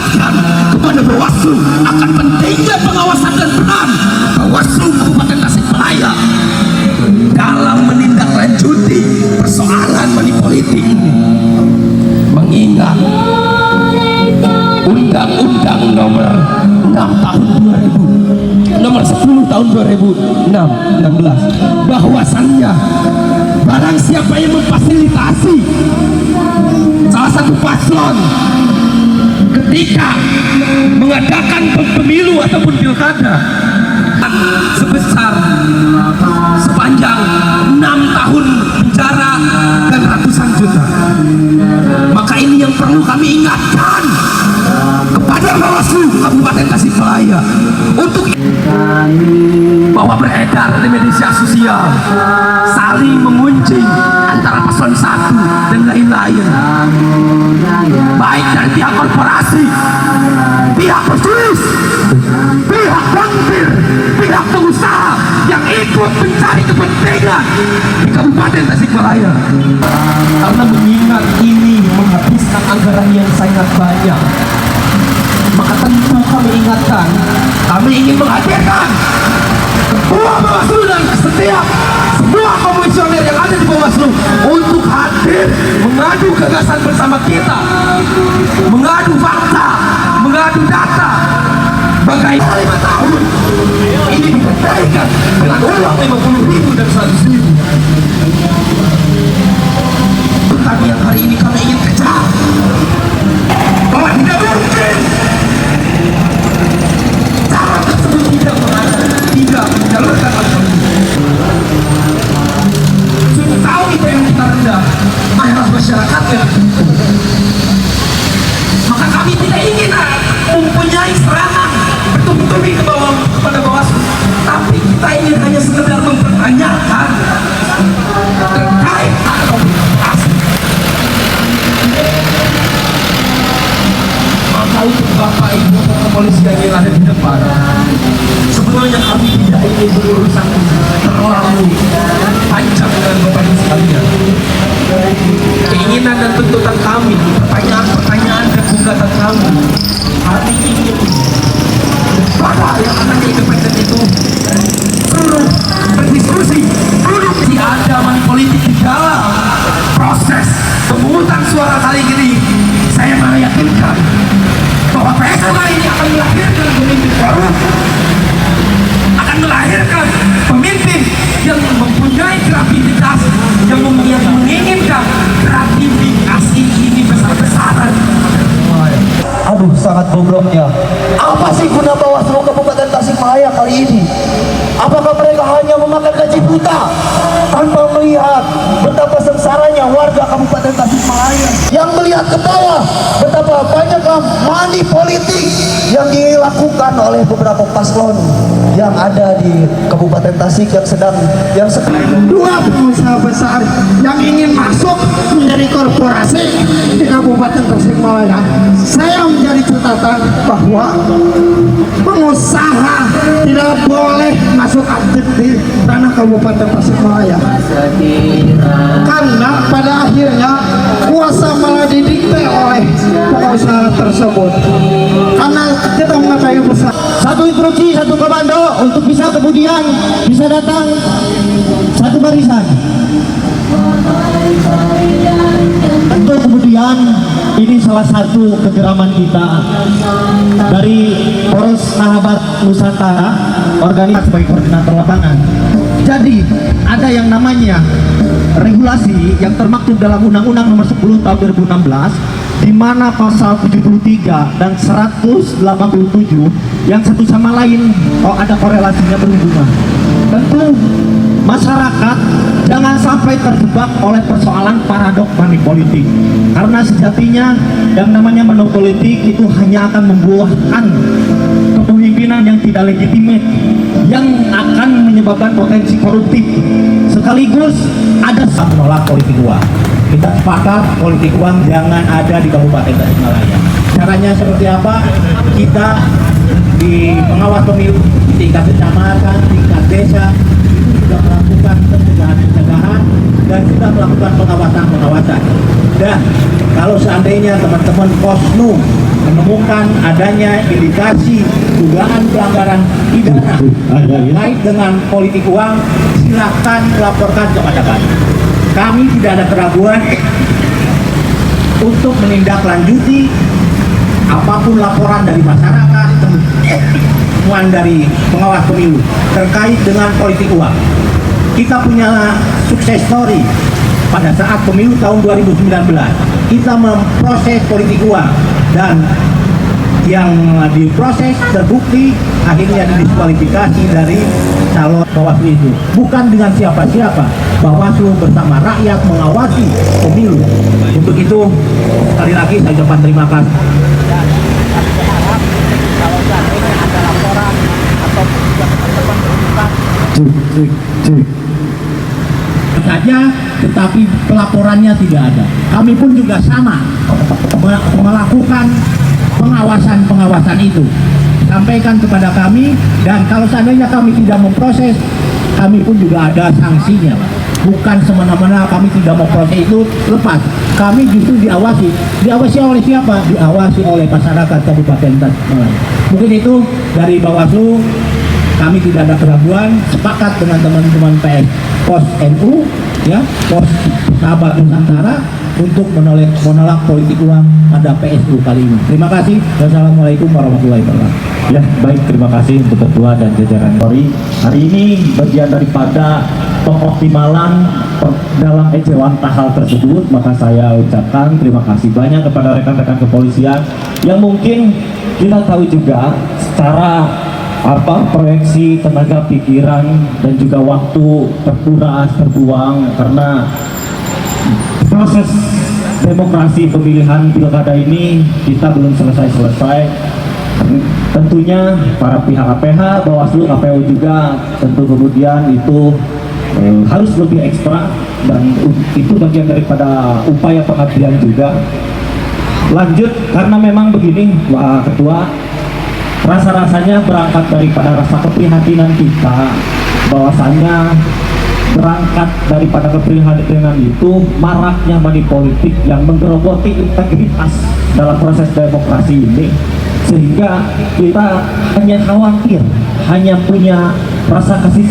ingatkan kepada Bawaslu akan pentingnya pengawasan dan peran Bawaslu Kabupaten Tasikmalaya dalam menindaklanjuti persoalan money politik ini. Mengingat Undang-Undang nomor 6 tahun 2000, nomor 10 tahun 2016 bahwasannya barang siapa yang memfasilitasi salah satu paslon ketika mengadakan pemilu ataupun pilkada sebesar sepanjang 6 tahun penjara dan ratusan juta. Maka ini yang perlu kami ingatkan kepada Bawaslu Kabupaten Tasikmalaya untuk bahwa beredar di media sosial saling mengunci antara paslon satu dan lain-lain, baik dari pihak korporasi, pihak pesulis, pihak bankir, pihak pengusaha yang ikut mencari kepentingan di Kabupaten Tasikmalaya. Karena mengingat ini menghabiskan anggaran yang sangat banyak, maka tentu kami ingatkan, kami ingin menghadirkan ketua Bawaslu dan setiap semua komisioner yang ada di Bawaslu untuk hadir mengadu gagasan bersama kita, mengadu fakta, mengadu data. Bagaimana 5 tahun ini dikendalikan dengan uang 50.000 dan 100.000. Tetapi yang hari ini kami ingin kejar bahwa tidak mungkin cara tersebut tidak menyalurkan sudah tahu itu yang kita rendah mayoritas masyarakatnya. Maka kami tidak ingin mempunyai serangan bertubi-tubi ke bawah kepada Bawaslu, tapi kita ingin hanya sekedar mempertanyakan terkait komunikasi. Maka untuk Bapak Ibu kepolisian yang ada di depan, sebenarnya kami tidak ingin berurusan terlalu panjang dengan Bapak Ibu sekalian. Keinginan dan tuntutan kami, pertanyaan-pertanyaan dan gugatan kami ingin pada yang akan independen itu seluruh berdiskusi, duduk di ada money politik di dalam proses pemungutan suara kali ini. Saya meyakinkan bahwa PSK ini akan melahirkan pemimpin baru, akan melahirkan pemimpin yang mempunyai kreativitas, yang menginginkan gratifikasi ini besar-besaran. Aduh, sangat bobroknya. Apa sih guna Bawaslu Kabupaten Tasikmalaya kali ini? Apakah mereka hanya memakan gaji buta tanpa melihat betapa sengsaranya warga Kabupaten Tasikmalaya, yang melihat ke bawah betapa banyaknya money politik yang dilakukan oleh beberapa paslon yang ada di Kabupaten Tasik yang sekarang dua pengusaha besar yang ingin masuk menjadi korporasi di Kabupaten Tasikmalaya. Saya menjadi catatan bahwa pengusaha tidak boleh masuk aktif di tanah Kabupaten Tasikmalaya, karena pada akhirnya kuasa malah didikte oleh pengusaha tersebut. Karena kita mengetahui besar satu instruksi, satu komando untuk bisa kemudian bisa datang satu barisan. Tentu kemudian ini salah satu kegeraman kita dari Poros Sahabat Nusantara, organisasi sebagai koordinator lapangan. Jadi ada yang namanya regulasi yang termaktub dalam Undang-Undang nomor 10 tahun 2016, di mana pasal 73 dan 187 yang satu sama lain ada korelasinya berhubungan. Tentu masyarakat jangan sampai terjebak oleh persoalan paradok money politik, karena sejatinya yang namanya money politik itu hanya akan membuahkan kepemimpinan yang tidak legitimate, yang akan menyebabkan potensi koruptif. Sekaligus ada menolak politik uang. Kita sepakat politik uang jangan ada di Kabupaten Tasikmalaya. Caranya seperti apa? Kita di pengawas pemilu tingkat kecamatan, tingkat desa itu sudah melakukan pencegahan dan sudah melakukan pengawasan. Dan kalau seandainya teman-teman Posnu menemukan adanya indikasi dugaan pelanggaran pidana terkait dengan politik uang, silakan laporkan kepada kami. Kami tidak ada keraguan untuk menindaklanjuti apapun laporan dari masyarakat, temuan dari pengawas pemilu terkait dengan politik uang. Kita punya sukses story pada saat pemilu tahun 2019. Kita memproses politik uang dan yang diproses terbukti akhirnya didiskualifikasi dari calon Bawaslu itu. Bukan dengan siapa-siapa, Bawaslu bersama rakyat mengawasi pemilu. Untuk itu sekali lagi saya ucapkan terima kasih. Kalau seandainya ada laporan atau teman-teman terlibat saja, tetapi pelaporannya tidak ada. Kami pun juga sama melakukan pengawasan itu. Sampaikan kepada kami, dan kalau seandainya kami tidak memproses, kami pun juga ada sanksinya, Pak. Bukan semena-mena kami tidak memproses itu lepas. Kami justru diawasi. Diawasi oleh siapa? Diawasi oleh masyarakat Kabupaten Tasikmalaya. Mungkin itu dari Bawaslu. Kami tidak ada keraguan, sepakat dengan teman-teman PS Pos NU, ya, Pos Sahabat Nusantara untuk menolak politik uang pada PSU kali ini. Terima kasih. Wassalamualaikum warahmatullahi wabarakatuh. Ya, baik, terima kasih untuk Ketua dan jajaran Polri. Hari ini bagian daripada pengoptimalan dalam ejewantah hal tersebut, maka saya ucapkan terima kasih banyak kepada rekan-rekan kepolisian yang mungkin kita tahu juga secara proyeksi tenaga pikiran dan juga waktu terbuang karena proses demokrasi pemilihan pilkada ini kita belum selesai. Tentunya para pihak KPH, Bawaslu, KPU juga tentu kemudian itu harus lebih ekstra, dan itu bagian daripada upaya pengabdian juga. Lanjut, karena memang begini Pak Ketua, rasa-rasanya berangkat daripada rasa keprihatinan kita, bahwasannya berangkat daripada keprihatinan itu maraknya money politik yang menggerogoti integritas dalam proses demokrasi ini, sehingga kita hanya khawatir, hanya punya rasa kasih